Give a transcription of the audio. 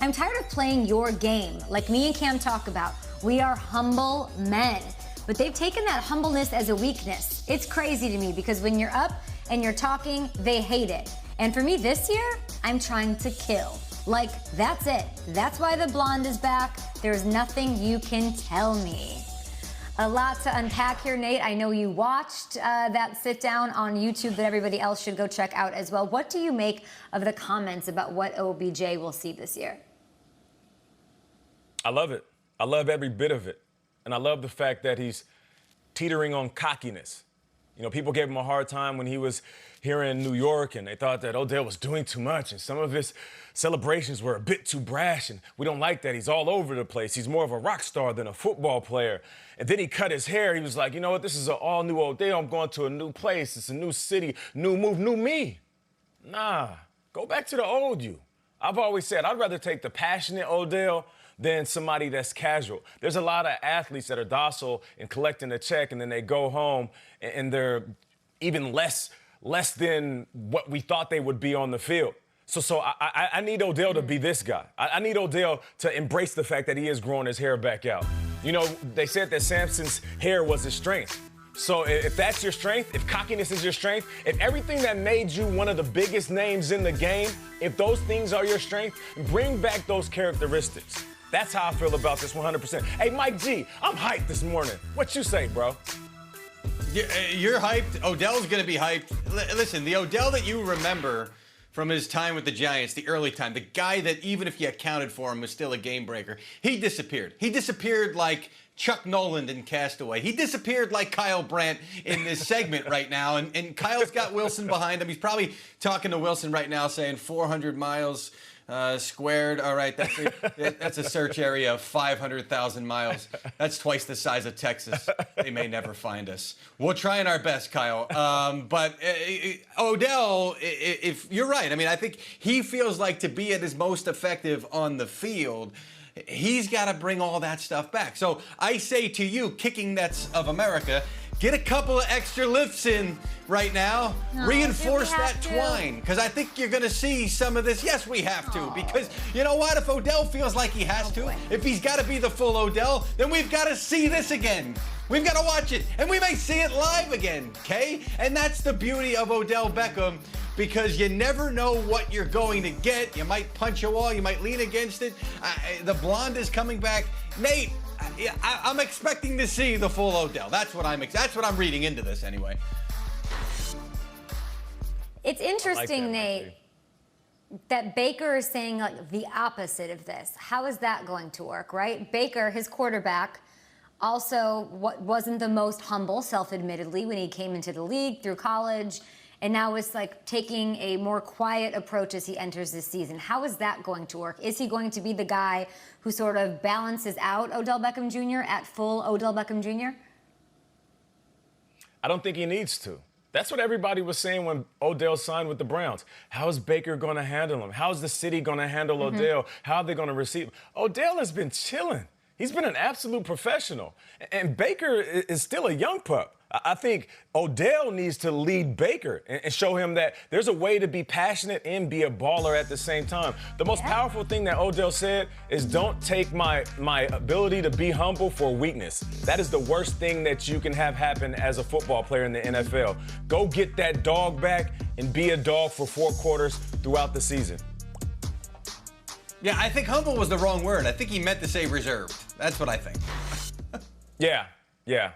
I'm tired of playing your game, like me and Cam talk about. We are humble men. But they've taken that humbleness as a weakness. It's crazy to me because when you're up and you're talking, they hate it. And for me this year, I'm trying to kill. Like, that's it. That's why the blonde is back. There's nothing you can tell me. A lot to unpack here, Nate. I know you watched that sit down on YouTube that everybody else should go check out as well. What do you make of the comments about what OBJ will see this year? I love it. I love every bit of it. And I love the fact that he's teetering on cockiness. You know, people gave him a hard time when he was here in New York, and they thought that Odell was doing too much, and some of his celebrations were a bit too brash, and we don't like that. He's all over the place. He's more of a rock star than a football player. And then he cut his hair. He was like, you know what, this is an all-new Odell. I'm going to a new place. It's a new city, new move, new me. Nah, go back to the old you. I've always said I'd rather take the passionate Odell than somebody that's casual. There's a lot of athletes that are docile and collecting a check, and then they go home and they're even less than what we thought they would be on the field. So I need Odell to be this guy. I need Odell to embrace the fact that he is growing his hair back out. You know, they said that Samson's hair was his strength. So if that's your strength, if cockiness is your strength, if everything that made you one of the biggest names in the game, if those things are your strength, bring back those characteristics. That's how I feel about this 100%. Hey, Mike G, I'm hyped this morning. What you say, bro? You're hyped. Odell's going to be hyped. Listen, the Odell that you remember from his time with the Giants, the early time, the guy that even if you accounted for him was still a game breaker, he disappeared. He disappeared like Chuck Noland in Castaway. He disappeared like Kyle Brandt in this segment right now. And Kyle's got Wilson behind him. He's probably talking to Wilson right now saying 400 miles squared. All right, that's a search area of 500,000 miles. That's twice the size of Texas. They may never find us. We're trying our best, Kyle. But Odell, if you're right, I mean, I think he feels like to be at his most effective on the field, he's got to bring all that stuff back. So I say to you, Kicking Nets of America, get a couple of extra lifts in right now. Reinforce that twine, because I think you're going to see some of this. Yes, we have to, because you know what? If Odell feels like he has to, if he's got to be the full Odell, then we've got to see this again. We've got to watch it, and we may see it live again, okay? And that's the beauty of Odell Beckham, because you never know what you're going to get. You might punch a wall, you might lean against it. The blonde is coming back. Nate, I'm expecting to see the full Odell. That's what I'm reading into this anyway. It's interesting, Nate, that Baker is saying like the opposite of this. How is that going to work, right? Baker, his quarterback, also wasn't the most humble, self-admittedly, when he came into the league through college, and now is like taking a more quiet approach as he enters this season. How is that going to work? Is he going to be the guy who sort of balances out Odell Beckham Jr. at full Odell Beckham Jr.? I don't think he needs to. That's what everybody was saying when Odell signed with the Browns. How is Baker going to handle him? How is the city going to handle Odell? How are they going to receive him? Odell has been chilling. He's been an absolute professional. And Baker is still a young pup. I think Odell needs to lead Baker and show him that there's a way to be passionate and be a baller at the same time. The most powerful thing that Odell said is, don't take my ability to be humble for weakness. That is the worst thing that you can have happen as a football player in the NFL. Go get that dog back and be a dog for 4 quarters throughout the season. Yeah, I think humble was the wrong word. I think he meant to say reserved. That's what I think. Yeah.